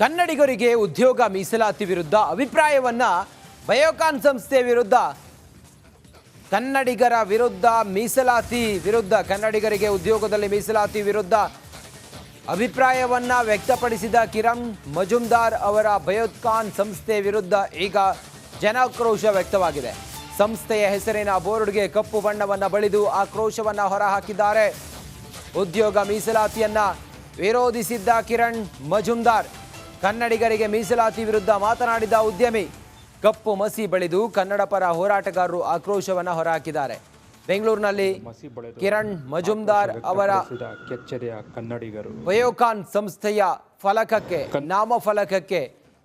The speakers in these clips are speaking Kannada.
ಕನ್ನಡಿಗರಿಗೆ ಉದ್ಯೋಗ ಮೀಸಲಾತಿ ವಿರುದ್ಧ ಅಭಿಪ್ರಾಯವನ್ನ ಬಯೋಕಾನ್ ಸಂಸ್ಥೆ ವಿರುದ್ಧ ಕನ್ನಡಿಗರ ವಿರುದ್ಧ ಮೀಸಲಾತಿ ವಿರುದ್ಧ ಕನ್ನಡಿಗರಿಗೆ ಉದ್ಯೋಗದಲ್ಲಿ ಮೀಸಲಾತಿ ವಿರುದ್ಧ ಅಭಿಪ್ರಾಯವನ್ನ ವ್ಯಕ್ತಪಡಿಸಿದ ಕಿರಣ್ ಮಜುಮ್ದಾರ್ ಅವರ ಬಯೋಕಾನ್ ಸಂಸ್ಥೆ ವಿರುದ್ಧ ಈಗ ಜನಾಕ್ರೋಶ ವ್ಯಕ್ತವಾಗಿದೆ. ಸಂಸ್ಥೆಯ ಹೆಸರಿನ ಬೋರ್ಡ್ಗೆ ಕಪ್ಪು ಬಣ್ಣವನ್ನ ಬಳಿದು ಆಕ್ರೋಶವನ್ನ ಹೊರಹಾಕಿದ್ದಾರೆ. ಉದ್ಯೋಗ ಮೀಸಲಾತಿಯನ್ನ ವಿರೋಧಿಸಿದ್ದ ಕಿರಣ್ ಮಜುಮ್ದಾರ್ ಕನ್ನಡಿಗರಿಗೆ ಮೀಸಲಾತಿ ವಿರುದ್ಧ ಮಾತನಾಡಿದ ಉದ್ಯಮಿ ಕಪ್ಪು ಮಸಿ ಬಳಿದು ಕನ್ನಡ ಪರ ಹೋರಾಟಗಾರರು ಆಕ್ರೋಶವನ್ನ ಹೊರಹಾಕಿದ್ದಾರೆ. ಬೆಂಗಳೂರಿನಲ್ಲಿ ಕಿರಣ್ ಮಜುಮ್ದಾರ್ ಅವರ ಕನ್ನಡಿಗರು ಬಯೋಕಾನ್ ಸಂಸ್ಥೆಯ ಫಲಕಕ್ಕೆ ನಾಮಫಲಕಕ್ಕೆ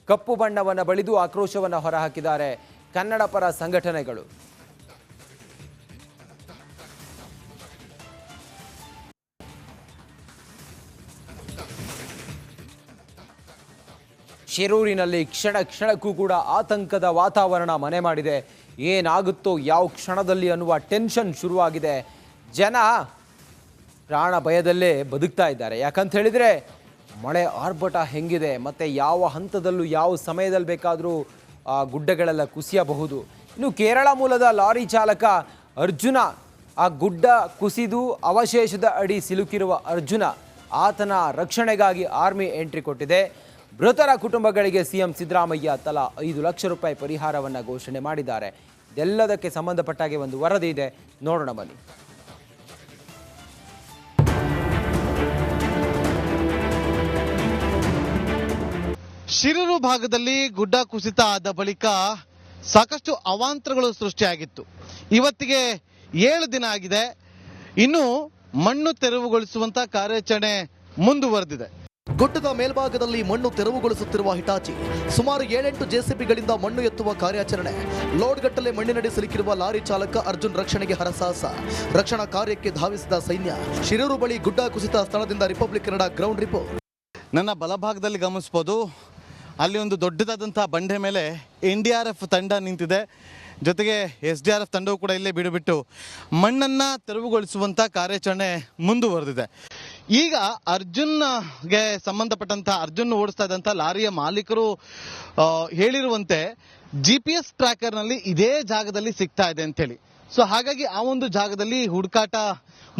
ಕಪ್ಪು ಬಣ್ಣವನ್ನು ಬಳಿದು ಆಕ್ರೋಶವನ್ನು ಹೊರಹಾಕಿದ್ದಾರೆ ಕನ್ನಡ ಪರ ಸಂಘಟನೆಗಳು. ಶಿರೂರಿನಲ್ಲಿ ಕ್ಷಣ ಕ್ಷಣಕ್ಕೂ ಕೂಡ ಆತಂಕದ ವಾತಾವರಣ ಮನೆ ಮಾಡಿದೆ. ಏನಾಗುತ್ತೋ ಯಾವ ಕ್ಷಣದಲ್ಲಿ ಅನ್ನುವ ಟೆನ್ಷನ್ ಶುರುವಾಗಿದೆ. ಜನ ಪ್ರಾಣ ಭಯದಲ್ಲೇ ಬದುಕ್ತಾ ಇದ್ದಾರೆ. ಯಾಕಂತ ಹೇಳಿದರೆ ಮಳೆ ಆರ್ಭಟ ಹೆಂಗಿದೆ ಮತ್ತು ಯಾವ ಹಂತದಲ್ಲೂ ಯಾವ ಸಮಯದಲ್ಲಿ ಬೇಕಾದರೂ ಗುಡ್ಡಗಳೆಲ್ಲ ಕುಸಿಯಬಹುದು. ಇನ್ನು ಕೇರಳ ಮೂಲದ ಲಾರಿ ಚಾಲಕ ಅರ್ಜುನ ಆ ಗುಡ್ಡ ಕುಸಿದು ಅವಶೇಷದ ಅಡಿ ಸಿಲುಕಿರುವ ಅರ್ಜುನ ಆತನ ರಕ್ಷಣೆಗಾಗಿ ಆರ್ಮಿ ಎಂಟ್ರಿ ಕೊಟ್ಟಿದೆ. ಮೃತರ ಕುಟುಂಬಗಳಿಗೆ ಸಿಎಂ ಸಿದ್ದರಾಮಯ್ಯ ತಲಾ 5 ಲಕ್ಷ ರೂಪಾಯಿ ಪರಿಹಾರವನ್ನು ಘೋಷಣೆ ಮಾಡಿದ್ದಾರೆ. ಇದೆಲ್ಲದಕ್ಕೆ ಸಂಬಂಧಪಟ್ಟಾಗೆ ಒಂದು ವರದಿ ಇದೆ, ನೋಡೋಣ ಬನ್ನಿ. ಶಿರೂರು ಭಾಗದಲ್ಲಿ ಗುಡ್ಡ ಕುಸಿತ ಆದ ಬಳಿಕ ಸಾಕಷ್ಟು ಅವಾಂತರಗಳು ಸೃಷ್ಟಿಯಾಗಿತ್ತು. ಇವತ್ತಿಗೆ 7 ದಿನ ಆಗಿದೆ. ಇನ್ನು ಮಣ್ಣು ತೆರವುಗೊಳಿಸುವಂತ ಕಾರ್ಯಾಚರಣೆ ಮುಂದುವರೆದಿದೆ. ಗುಡ್ಡದ ಮೇಲ್ಭಾಗದಲ್ಲಿ ಮಣ್ಣು ತೆರವುಗೊಳಿಸುತ್ತಿರುವ ಹಿಟಾಚಿ ಸುಮಾರು 7-8 ಜೆಸಿಬಿಗಳಿಂದ ಮಣ್ಣು ಎತ್ತುವ ಕಾರ್ಯಾಚರಣೆ. ಲೋಡ್ಗಟ್ಟಲೆ ಮಣ್ಣಿನಡಿ ಸಿಲುಕಿರುವ ಲಾರಿ ಚಾಲಕ ಅರ್ಜುನ್ ರಕ್ಷಣೆಗೆ ಹರಸಾಹಸ. ರಕ್ಷಣಾ ಕಾರ್ಯಕ್ಕೆ ಧಾವಿಸಿದ ಸೈನ್ಯ. ಶಿರೂರು ಬಳಿ ಗುಡ್ಡ ಕುಸಿತ ಸ್ಥಳದಿಂದ ರಿಪಬ್ಲಿಕ್ ಕನ್ನಡ ಗ್ರೌಂಡ್ ರಿಪೋರ್ಟ್. ನನ್ನ ಬಲಭಾಗದಲ್ಲಿ ಗಮನಿಸಬಹುದು, ಅಲ್ಲಿ ಒಂದು ದೊಡ್ಡದಾದಂತಹ ಬಂಡೆ ಮೇಲೆ NDRF ತಂಡ ನಿಂತಿದೆ. ಜೊತೆಗೆ SDRF ತಂಡವು ಕೂಡ ಇಲ್ಲೇ ಬಿಡುಬಿಟ್ಟು ಮಣ್ಣನ್ನು ತೆರವುಗೊಳಿಸುವಂಥ ಕಾರ್ಯಾಚರಣೆ ಮುಂದುವರೆದಿದೆ. ಈಗ ಅರ್ಜುನ್ಗೆ ಸಂಬಂಧಪಟ್ಟಂಥ ಅರ್ಜುನ್ ಓಡಿಸ್ತಾ ಇದ್ದಂಥ ಲಾರಿಯ ಮಾಲೀಕರು ಹೇಳಿರುವಂತೆ GPS ಟ್ರ್ಯಾಕರ್ನಲ್ಲಿ ಇದೇ ಜಾಗದಲ್ಲಿ ಸಿಗ್ತಾ ಇದೆ ಅಂತೇಳಿ. ಸೊ ಹಾಗಾಗಿ ಆ ಒಂದು ಜಾಗದಲ್ಲಿ ಹುಡುಕಾಟ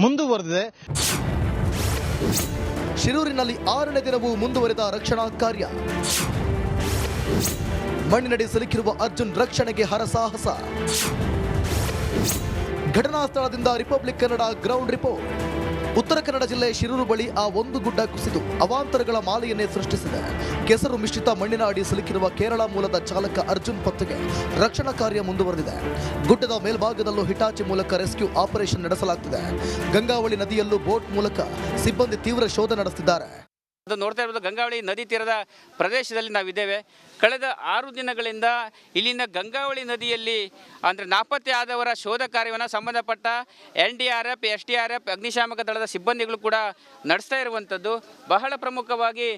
ಮುಂದುವರೆದಿದೆ. ಶಿರೂರಿನಲ್ಲಿ 6ನೇ ದಿನವೂ ಮುಂದುವರೆದ ರಕ್ಷಣಾ ಕಾರ್ಯ. ಮಣ್ಣಿನಡಿ ಸಿಲುಕಿರುವ ಅರ್ಜುನ್ ರಕ್ಷಣೆಗೆ ಹರಸಾಹಸ. ಘಟನಾ ಸ್ಥಳದಿಂದ republic Kannada ground report. Uttara Kannada ಜಿಲ್ಲೆ ಶಿರೂರು ಬಳಿ ಆ ಒಂದು ಗುಡ್ಡ ಕುಸಿದು ಅವಾಂತರಗಳ ಮಾಲೆಯನ್ನೇ ಸೃಷ್ಟಿಸಿದೆ. ಕೆಸರು ಮಿಶ್ರಿತ ಮಣ್ಣಿನ ಅಡಿ ಸಿಲುಕಿರುವ ಕೇರಳ ಮೂಲದ ಚಾಲಕ ಅರ್ಜುನ್ ಪತ್ತೆಗೆ ರಕ್ಷಣಾ ಕಾರ್ಯ ಮುಂದುವರೆದಿದೆ. ಗುಡ್ಡದ ಮೇಲ್ಭಾಗದಲ್ಲೂ ಹಿಟಾಚಿ ಮೂಲಕ ರೆಸ್ಕ್ಯೂ ಆಪರೇಷನ್ ನಡೆಸಲಾಗುತ್ತಿದೆ. ಗಂಗಾವಳಿ ನದಿಯಲ್ಲೂ ಬೋಟ್ ಮೂಲಕ ಸಿಬ್ಬಂದಿ ತೀವ್ರ ಶೋಧ ನಡೆಸುತ್ತಿದ್ದಾರೆ. ಅದು ನೋಡ್ತಾ ಇರೋದು ಗಂಗಾವಳಿ ನದಿ ತೀರದ ಪ್ರದೇಶದಲ್ಲಿ ನಾವಿದ್ದೇವೆ. ಕಳೆದ 6 ದಿನಗಳಿಂದ ಇಲ್ಲಿನ ಗಂಗಾವಳಿ ನದಿಯಲ್ಲಿ ಅಂದರೆ ನಾಪತ್ತೆ ಆದವರ ಶೋಧ ಕಾರ್ಯವನ್ನು ಸಂಬಂಧಪಟ್ಟ NDRF, SDRF, ಅಗ್ನಿಶಾಮಕ ದಳದ ಸಿಬ್ಬಂದಿಗಳು ಕೂಡ ನಡೆಸ್ತಾ ಇರುವಂಥದ್ದು. ಬಹಳ ಪ್ರಮುಖವಾಗಿ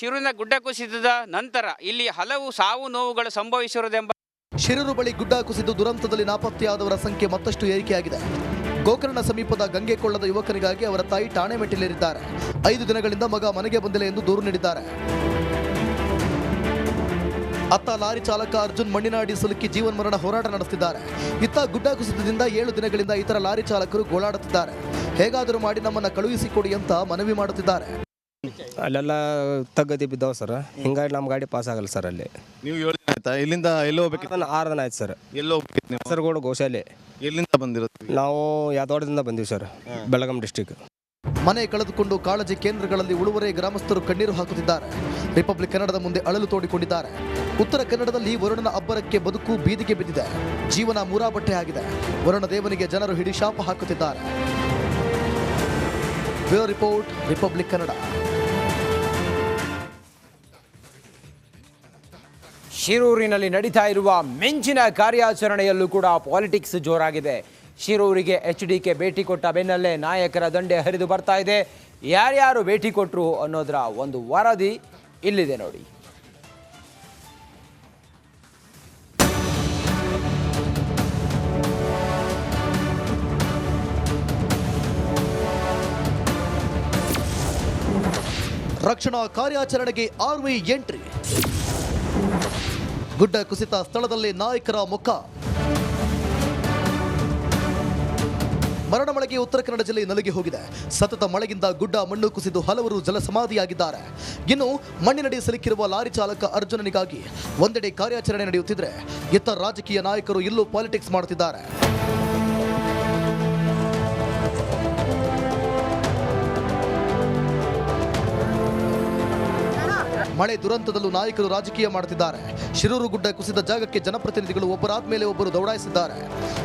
ಶಿರೂರಿನ ಗುಡ್ಡ ಕುಸಿತದ ನಂತರ ಇಲ್ಲಿ ಹಲವು ಸಾವು ನೋವುಗಳು ಸಂಭವಿಸಿರುವುದೆಂಬ ಶಿರೂರು ಬಳಿ ಗುಡ್ಡ ಕುಸಿದು ದುರಂತದಲ್ಲಿ ನಾಪತ್ತೆಯಾದವರ ಸಂಖ್ಯೆ ಮತ್ತಷ್ಟು ಏರಿಕೆಯಾಗಿದೆ. ಗೋಕರ್ಣ ಸಮೀಪದ ಗಂಗೆಕೊಳ್ಳದ ಯುವಕನಿಗಾಗಿ ಅವರ ತಾಯಿ ಠಾಣೆ ಮೆಟ್ಟಿಲೇರಿದ್ದಾರೆ. 5 ದಿನಗಳಿಂದ ಮಗ ಮನೆಗೆ ಬಂದಿಲ್ಲ ಎಂದು ದೂರು ನೀಡಿದ್ದಾರೆ. ಅತ್ತ ಲಾರಿ ಚಾಲಕ ಅರ್ಜುನ್ ಮಣ್ಣಿನ ಅಡಿ ಸಿಲುಕಿ ಜೀವನ್ಮರಣ ಹೋರಾಟ ನಡೆಸುತ್ತಿದ್ದಾರೆ. ಇತ್ತ ಗುಡ್ಡ ಕುಸಿತದಿಂದ 7 ದಿನಗಳಿಂದ ಇತರ ಲಾರಿ ಚಾಲಕರು ಗೋಳಾಡುತ್ತಿದ್ದಾರೆ. ಹೇಗಾದರೂ ಮಾಡಿ ನಮ್ಮನ್ನು ಕಳುಹಿಸಿಕೊಡಿ ಅಂತ ಮನವಿ ಮಾಡುತ್ತಿದ್ದಾರೆ. ಅಲ್ಲೆಲ್ಲ ತಗ್ಗದಿ ಬಿದ್ದಾವ ಸರ್, ಹಿಂಗಾಗಿ ನಮ್ಮ ಗಾಡಿ ಪಾಸ್ ಆಗಲ್ಲ ಸರ್. ಅಲ್ಲಿ ನೀವು 7 ದಿನ ಆಯ್ತಾ? ಇಲ್ಲಿಂದ ಎಲ್ಲೋ ಹೋಗ್ಬೇಕಿತ್ತು? 6 ದಿನ ಆಯ್ತು ಸರ್. ಎಲ್ಲೋ ಹೋಗ್ಬೇಕಿತ್ತು ನೀವು? ಕಾಸರಗೋಡು ಗೋಶಾಲೆ. ಎಲ್ಲಿಂದ ಬಂದಿರೋದು? ನಾವು ಯಾದವಾಡದಿಂದ ಬಂದೀವಿ ಸರ್, ಬೆಳಗಾಂ ಡಿಸ್ಟಿಕ್. ಮನೆ ಕಳೆದುಕೊಂಡು ಕಾಳಜಿ ಕೇಂದ್ರಗಳಲ್ಲಿ ಉಳುವರೆ ಗ್ರಾಮಸ್ಥರು ಕಣ್ಣೀರು ಹಾಕುತ್ತಿದ್ದಾರೆ. ರಿಪಬ್ಲಿಕ್ ಕನ್ನಡದ ಮುಂದೆ ಅಳಲು ತೋಡಿಕೊಂಡಿದ್ದಾರೆ. ಉತ್ತರ ಕನ್ನಡದಲ್ಲಿ ವರುಣನ ಅಬ್ಬರಕ್ಕೆ ಬದುಕು ಬೀದಿಗೆ ಬಿದ್ದಿದೆ. ಜೀವನ ಮೂರಾಬಟ್ಟೆ ಆಗಿದೆ. ವರುಣ ದೇವನಿಗೆ ಜನರು ಹಿಡಿ ಶಾಪ ಹಾಕುತ್ತಿದ್ದಾರೆ. Bureau report, Republic Kannada. ಶಿರೂರಿನಲ್ಲಿ ನಡೀತಾ ಇರುವ ಮಿಂಚಿನ ಕಾರ್ಯಾಚರಣೆಯಲ್ಲೂ ಕೂಡ ಪಾಲಿಟಿಕ್ಸ್ ಜೋರಾಗಿದೆ. ಶಿರೂರಿಗೆ HDK ಭೇಟಿ ಕೊಟ್ಟ ಬೆನ್ನಲ್ಲೇ ನಾಯಕರ ದಂಡೆ ಹರಿದು ಬರ್ತಾ ಇದೆ. ಯಾರ್ಯಾರು ಭೇಟಿ ಕೊಟ್ಟರು ಅನ್ನೋದರ ಒಂದು ವರದಿ ಇಲ್ಲಿದೆ ನೋಡಿ. ರಕ್ಷಣಾ ಕಾರ್ಯಾಚರಣೆಗೆ ಆರ್ಮಿ ಎಂಟ್ರಿ. ಗುಡ್ಡ ಕುಸಿತ ಸ್ಥಳದಲ್ಲಿ ನಾಯಕರ ಮುಖ. ಮರಣ ಮಳೆಗೆ ಉತ್ತರ ಕನ್ನಡ ಜಿಲ್ಲೆ ನಲುಗಿ ಹೋಗಿದೆ. ಸತತ ಮಳೆಯಿಂದ ಗುಡ್ಡ ಮಣ್ಣು ಕುಸಿದು ಹಲವರು ಜಲಸಮಾಧಿಯಾಗಿದ್ದಾರೆ. ಇನ್ನು ಮಣ್ಣಿನಡಿ ಸಿಲುಕಿರುವ ಲಾರಿ ಚಾಲಕ ಅರ್ಜುನನಿಗಾಗಿ ಒಂದೆಡೆ ಕಾರ್ಯಾಚರಣೆ ನಡೆಯುತ್ತಿದ್ರೆ ಇತರ ರಾಜಕೀಯ ನಾಯಕರು ಇಲ್ಲೂ ಪಾಲಿಟಿಕ್ಸ್ ಮಾಡುತ್ತಿದ್ದಾರೆ. ಮಳೆ ದುರಂತದಲ್ಲೂ ನಾಯಕರು ರಾಜಕೀಯ ಮಾಡುತ್ತಿದ್ದಾರೆ. ಶಿರೂರು ಗುಡ್ಡ ಕುಸಿದ ಜಾಗಕ್ಕೆ ಜನಪ್ರತಿನಿಧಿಗಳು ಒಬ್ಬರಾದ ಮೇಲೆ ಒಬ್ಬರು ದೌಡಾಯಿಸಿದ್ದಾರೆ.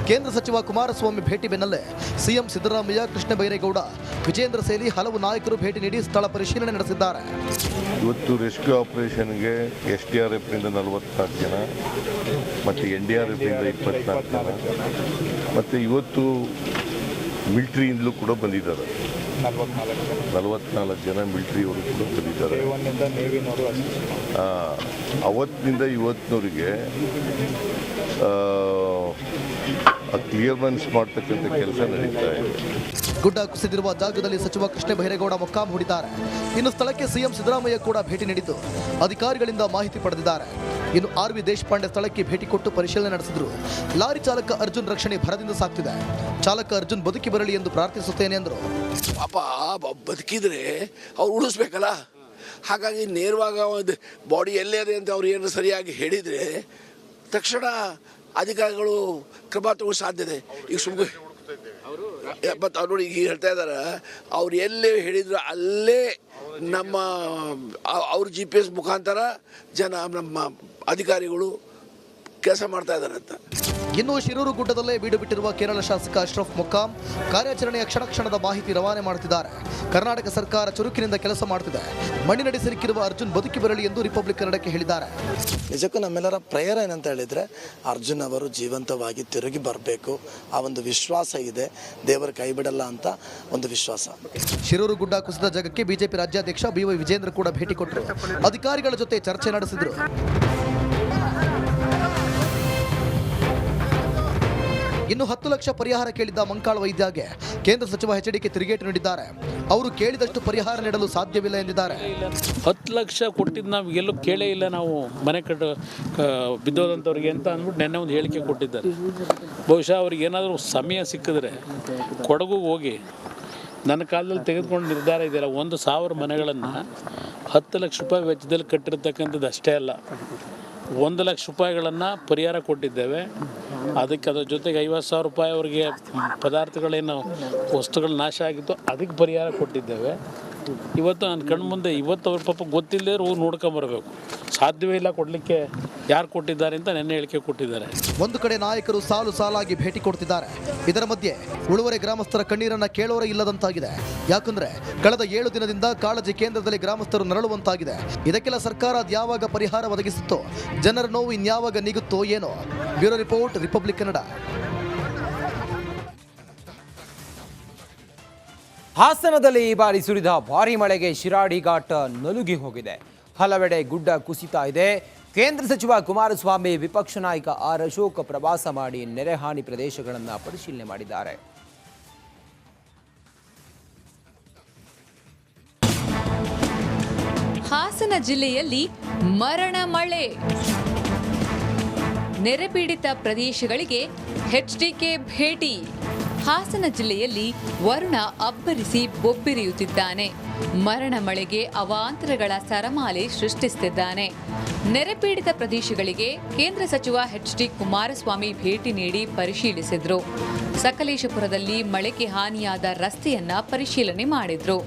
ಕೇಂದ್ರ ಸಚಿವ ಕುಮಾರಸ್ವಾಮಿ ಭೇಟಿ ಬೆನ್ನಲ್ಲೇ ಸಿಎಂ ಸಿದ್ದರಾಮಯ್ಯ, ಕೃಷ್ಣ ಬೈರೇಗೌಡ, ವಿಜೇಂದ್ರ ಸೇರಿ ಹಲವು ನಾಯಕರು ಭೇಟಿ ನೀಡಿ ಸ್ಥಳ ಪರಿಶೀಲನೆ ನಡೆಸಿದ್ದಾರೆ. ಇವತ್ತು ರೆಸ್ಕ್ಯೂ ಆಪರೇಷನ್ಗೆ SDRFನಿಂದ 44 ಜನ ಮತ್ತು NDRFನಿಂದ 24 ಜನ ಮತ್ತು ಇವತ್ತು ಮಿಲಿಟ್ರಿಯಿಂದಲೂ ಕೂಡ ಬಂದಿದ್ದಾರೆ. 44 ಜನ ಮಿಲಿಟ್ರಿಯವರು ಕೂಡ ಬಂದಿದ್ದಾರೆ. ಅವತ್ತಿನಿಂದ ಇವತ್ತಿನವರಿಗೆ ಕ್ಲಿಯರೆನ್ಸ್ ಮಾಡ್ತಕ್ಕಂಥ ಕೆಲಸ ನಡೀತಾ ಇದೆ. ಗುಡ್ಡ ಕುಸಿದಿರುವ ಜಾಗದಲ್ಲಿ ಸಚಿವ ಕೃಷ್ಣ ಬೈರೇಗೌಡ ಮೊಕ್ಕಾಂ ಹೂಡಿದ್ದಾರೆ. ಇನ್ನು ಸ್ಥಳಕ್ಕೆ ಸಿಎಂ ಸಿದ್ದರಾಮಯ್ಯ ಕೂಡ ಭೇಟಿ ನೀಡಿದ್ದು ಅಧಿಕಾರಿಗಳಿಂದ ಮಾಹಿತಿ ಪಡೆದಿದ್ದಾರೆ. ಇನ್ನು RV ದೇಶಪಾಂಡೆ ಸ್ಥಳಕ್ಕೆ ಭೇಟಿ ಕೊಟ್ಟು ಪರಿಶೀಲನೆ ನಡೆಸಿದ್ರು. ಲಾರಿ ಚಾಲಕ ಅರ್ಜುನ್ ರಕ್ಷಣೆ ಭರದಿಂದ ಸಾಕ್ತಿದೆ. ಚಾಲಕ ಅರ್ಜುನ್ ಬದುಕಿ ಬರಲಿ ಎಂದು ಪ್ರಾರ್ಥಿಸುತ್ತೇನೆ ಎಂದರು. ಪಾಪ ಬದುಕಿದ್ರೆ ಅವ್ರು ಉಳಿಸ್ಬೇಕಲ್ಲ, ಹಾಗಾಗಿ ನೇರವಾಗಿ ಬಾಡಿ ಎಲ್ಲೇ ಇದೆ ಅಂತ ಅವ್ರು ಏನು ಸರಿಯಾಗಿ ಹೇಳಿದರೆ ತಕ್ಷಣ ಅಧಿಕಾರಿಗಳು ಕ್ರಮ ತಗೊಳ್ಳೋ ಸಾಧ್ಯತೆ. ಈಗ ಸುಮ್ಮನೆ ಮತ್ತು ಅವ್ರು ನೋಡಿ ಈಗ ಹೇಳ್ತಾ ಇದ್ದಾರೆ, ಅವ್ರು ಎಲ್ಲೇ ಹೇಳಿದ್ರು ಅಲ್ಲೇ ನಮ್ಮ ಅವ್ರ GPS ಮುಖಾಂತರ ನಮ್ಮ ಅಧಿಕಾರಿಗಳು ಕೆಲಸ ಮಾಡ್ತಾ ಇದ್ದಾರೆ ಅಂತ. ಇನ್ನು ಶಿರೂರು ಗುಡ್ಡದಲ್ಲೇ ಬೀಡು ಬಿಟ್ಟಿರುವ ಕೇರಳ ಶಾಸಕ ಅಶ್ರಫ್ ಮೊಕ್ಕಾಂ ಕಾರ್ಯಾಚರಣೆಯ ಕ್ಷಣದ ಮಾಹಿತಿ ರವಾನೆ ಮಾಡುತ್ತಿದ್ದಾರೆ. ಕರ್ನಾಟಕ ಸರ್ಕಾರ ಚುರುಕಿನಿಂದ ಕೆಲಸ ಮಾಡುತ್ತಿದೆ. ಮಣ್ಣಿನಡಿ ಸಿಲುಕಿರುವ ಅರ್ಜುನ್ ಬದುಕಿ ಬರಲಿ ಎಂದು ರಿಪಬ್ಲಿಕ್ ಕನ್ನಡಕ್ಕೆ ಹೇಳಿದ್ದಾರೆ. ನಿಜಕ್ಕೂ ನಮ್ಮೆಲ್ಲರ ಪ್ರೇಯರ್ ಏನಂತ ಹೇಳಿದರೆ ಅರ್ಜುನ್ ಅವರು ಜೀವಂತವಾಗಿ ತಿರುಗಿ ಬರಬೇಕು. ಆ ಒಂದು ವಿಶ್ವಾಸ ಇದೆ, ದೇವರ ಕೈ ಬಿಡಲ್ಲ ಅಂತ ಒಂದು ವಿಶ್ವಾಸ. ಶಿರೂರು ಗುಡ್ಡ ಕುಸಿದ ಜಾಗಕ್ಕೆ ಬಿಜೆಪಿ ರಾಜ್ಯಾಧ್ಯಕ್ಷ BY ವಿಜೇಂದ್ರ ಕೂಡ ಭೇಟಿ ಕೊಟ್ಟರು. ಅಧಿಕಾರಿಗಳ ಜೊತೆ ಚರ್ಚೆ ನಡೆಸಿದರು. ಇನ್ನು 10 ಲಕ್ಷ ಪರಿಹಾರ ಕೇಳಿದ್ದ ಮಂಕಾಳ ವೈದ್ಯಗೆ ಕೇಂದ್ರ ಸಚಿವ HDK ತಿರುಗೇಟು ನೀಡಿದ್ದಾರೆ. ಅವರು ಕೇಳಿದಷ್ಟು ಪರಿಹಾರ ನೀಡಲು ಸಾಧ್ಯವಿಲ್ಲ ಎಂದಿದ್ದಾರೆ. 10 ಲಕ್ಷ ಕೊಟ್ಟಿದ್ದು ನಾವು ಎಲ್ಲೂ ಕೇಳೇ ಇಲ್ಲ, ನಾವು ಮನೆ ಬಿದ್ದೋದಂಥವ್ರಿಗೆ ಅಂತ ಅಂದ್ಬಿಟ್ಟು ನೆನ್ನೆ ಒಂದು ಹೇಳಿಕೆ ಕೊಟ್ಟಿದ್ದಾರೆ. ಬಹುಶಃ ಅವ್ರಿಗೆ ಏನಾದರೂ ಸಮಯ ಸಿಕ್ಕಿದ್ರೆ ಕೊಡಗುಗೆ ಹೋಗಿ ನನ್ನ ಕಾಲದಲ್ಲಿ ತೆಗೆದುಕೊಂಡು ನಿರ್ಧಾರ ಇದೆಯಲ್ಲ, 1,000 ಮನೆಗಳನ್ನು 10 ಲಕ್ಷ ರೂಪಾಯಿ ವೆಚ್ಚದಲ್ಲಿ ಕಟ್ಟಿರ್ತಕ್ಕಂಥದ್ದು ಅಷ್ಟೇ ಅಲ್ಲ, 1 ಲಕ್ಷ ರೂಪಾಯಿಗಳನ್ನು ಪರಿಹಾರ ಕೊಟ್ಟಿದ್ದೇವೆ. ಅದಕ್ಕೆ ಅದರ ಜೊತೆಗೆ 50,000 ರೂಪಾಯಿ ಅವರಿಗೆ ಪದಾರ್ಥಗಳೇನು ವಸ್ತುಗಳು ನಾಶ ಆಗಿತ್ತು ಅದಕ್ಕೆ ಪರಿಹಾರ ಕೊಟ್ಟಿದ್ದೇವೆ. ಇವತ್ತು ನನ್ನ ಕಣ್ಣು ಮುಂದೆ ಇವತ್ತು ಅವ್ರ ಪಾಪ ಗೊತ್ತಿಲ್ಲದೆ ಹೋಗಿ ನೋಡ್ಕೊಂಬರ್ಬೇಕು, ಸಾಧ್ಯವೇ ಇಲ್ಲ ಕೊಡಲಿಕ್ಕೆ. ಯಾರು ಕೊಟ್ಟಿದ್ದಾರೆ ಅಂತ ನೆನ್ನೆ ಹೇಳಿಕೆ ಕೊಟ್ಟಿದ್ದಾರೆ. ಒಂದು ಕಡೆ ನಾಯಕರು ಸಾಲು ಸಾಲಾಗಿ ಭೇಟಿ ಕೊಡ್ತಿದ್ದಾರೆ. ಇದರ ಮಧ್ಯೆ ಉಳುವರೆ ಗ್ರಾಮಸ್ಥರ ಕಣ್ಣೀರನ್ನ ಕೇಳೋರೇ ಇಲ್ಲದಂತಾಗಿದೆ. ಯಾಕಂದ್ರೆ ಕಳೆದ 7 ದಿನದಿಂದ ಕಾಳಜಿ ಕೇಂದ್ರದಲ್ಲಿ ಗ್ರಾಮಸ್ಥರು ನರಳುವಂತಾಗಿದೆ. ಇದಕ್ಕೆಲ್ಲ ಸರ್ಕಾರ ಯಾವಾಗ ಪರಿಹಾರ ಒದಗಿಸುತ್ತೋ, ಜನರ ನೋವು ಇನ್ಯಾವಾಗ ನೀಗುತ್ತೋ ಏನೋ. Bureau report, Republic Kannada. ಹಾಸನದಲ್ಲಿ ಈ ಬಾರಿ ಸುರಿದ ಭಾರೀ ಮಳೆಗೆ ಶಿರಾಡಿ ಘಾಟ್ ನಲುಗಿ ಹೋಗಿದೆ. ಹಲವೆಡೆ ಗುಡ್ಡ ಕುಸಿತ ಇದೆ. ಕೇಂದ್ರ ಸಚಿವ ಕುಮಾರಸ್ವಾಮಿ, ವಿಪಕ್ಷ ನಾಯಕ R ಅಶೋಕ್ ಪ್ರವಾಸ ಮಾಡಿ ನೆರೆ ಹಾನಿ ಪ್ರದೇಶಗಳನ್ನು ಪರಿಶೀಲನೆ ಮಾಡಿದ್ದಾರೆ. ಹಾಸನ ಜಿಲ್ಲೆಯಲ್ಲಿ ಮರಣ ಮಳೆ. ನೆರೆಪೀಡಿತ ಪ್ರದೇಶಗಳಿಗೆ HDK ಭೇಟಿ. ಹಾಸನ ಜಿಲ್ಲೆಯಲ್ಲಿ ವರುಣ ಅಬ್ಬರಿಸಿ ಬೊಬ್ಬಿರಿಯುತ್ತಿದ್ದಾನೆ. ಮರಣ ಮಳೆಗೆ ಅವಾಂತರಗಳ ಸರಮಾಲೆ ಸೃಷ್ಟಿಸುತ್ತಿದ್ದಾನೆ. ನೆರೆಪೀಡಿತ ಪ್ರದೇಶಗಳಿಗೆ ಕೇಂದ್ರ ಸಚಿವ HD ಕುಮಾರಸ್ವಾಮಿ ಭೇಟಿ ನೀಡಿ ಪರಿಶೀಲಿಸಿದ್ರು. ಸಕಲೇಶಪುರದಲ್ಲಿ ಮಳೆಗೆ ಹಾನಿಯಾದ ರಸ್ತೆಯನ್ನ ಪರಿಶೀಲನೆ ಮಾಡಿದ್ರು.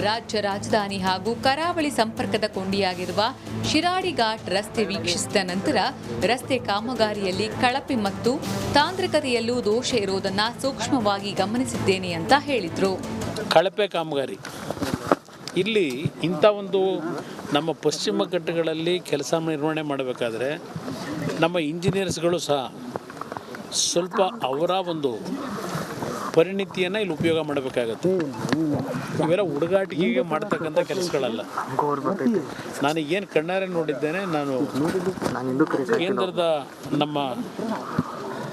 ರಾಜ್ಯ ರಾಜಧಾನಿ ಹಾಗೂ ಕರಾವಳಿ ಸಂಪರ್ಕದ ಕೊಂಡಿಯಾಗಿರುವ ಶಿರಾಡಿ ಘಾಟ್ ರಸ್ತೆ ವೀಕ್ಷಿಸಿದ ನಂತರ ರಸ್ತೆ ಕಾಮಗಾರಿಯಲ್ಲಿ ಕಳಪೆ ಮತ್ತು ತಾಂತ್ರಿಕತೆಯಲ್ಲೂ ದೋಷ ಇರುವುದನ್ನು ಸೂಕ್ಷ್ಮವಾಗಿ ಗಮನಿಸಿದ್ದೇನೆ ಅಂತ ಹೇಳಿದ್ರು. ಕಳಪೆ ಕಾಮಗಾರಿ ಇಲ್ಲಿ ಇಂಥ ಒಂದು ನಮ್ಮ ಪಶ್ಚಿಮ ಘಟ್ಟಗಳಲ್ಲಿ ಕೆಲಸ ನಿರ್ವಹಣೆ ಮಾಡಬೇಕಾದ್ರೆ ನಮ್ಮ ಇಂಜಿನಿಯರ್ಸ್ಗಳು ಸಹ ಸ್ವಲ್ಪ ಅವರ ಒಂದು ಪರಿಣಿತಿಯನ್ನು ಇಲ್ಲಿ ಉಪಯೋಗ ಮಾಡಬೇಕಾಗತ್ತೆ. ಇವೆಲ್ಲ ಹುಡುಗಾಟಿಕೆಗೆ ಮಾಡ್ತಕ್ಕಂಥ ಕೆಲಸಗಳಲ್ಲ. ನಾನು ಏನು ಕಣ್ಣಾರೆ ನೋಡಿದ್ದೇನೆ. ನಾನು ಕೇಂದ್ರದ ನಮ್ಮ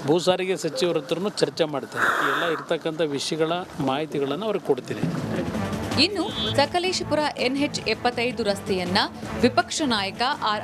ಭೂ ಸಾರಿಗೆ ಸಚಿವರ ಹತ್ರನೂ ಚರ್ಚೆ ಮಾಡ್ತೇನೆ. ಎಲ್ಲ ಇರ್ತಕ್ಕಂಥ ವಿಷಯಗಳ ಮಾಹಿತಿಗಳನ್ನು ಅವ್ರಿಗೆ ಕೊಡ್ತೀನಿ. ಇನ್ನು ಸಕಲೇಶಪುರ NH 75 ರಸ್ತೆಯನ್ನ ವಿಪಕ್ಷ ನಾಯಕ ಆರ್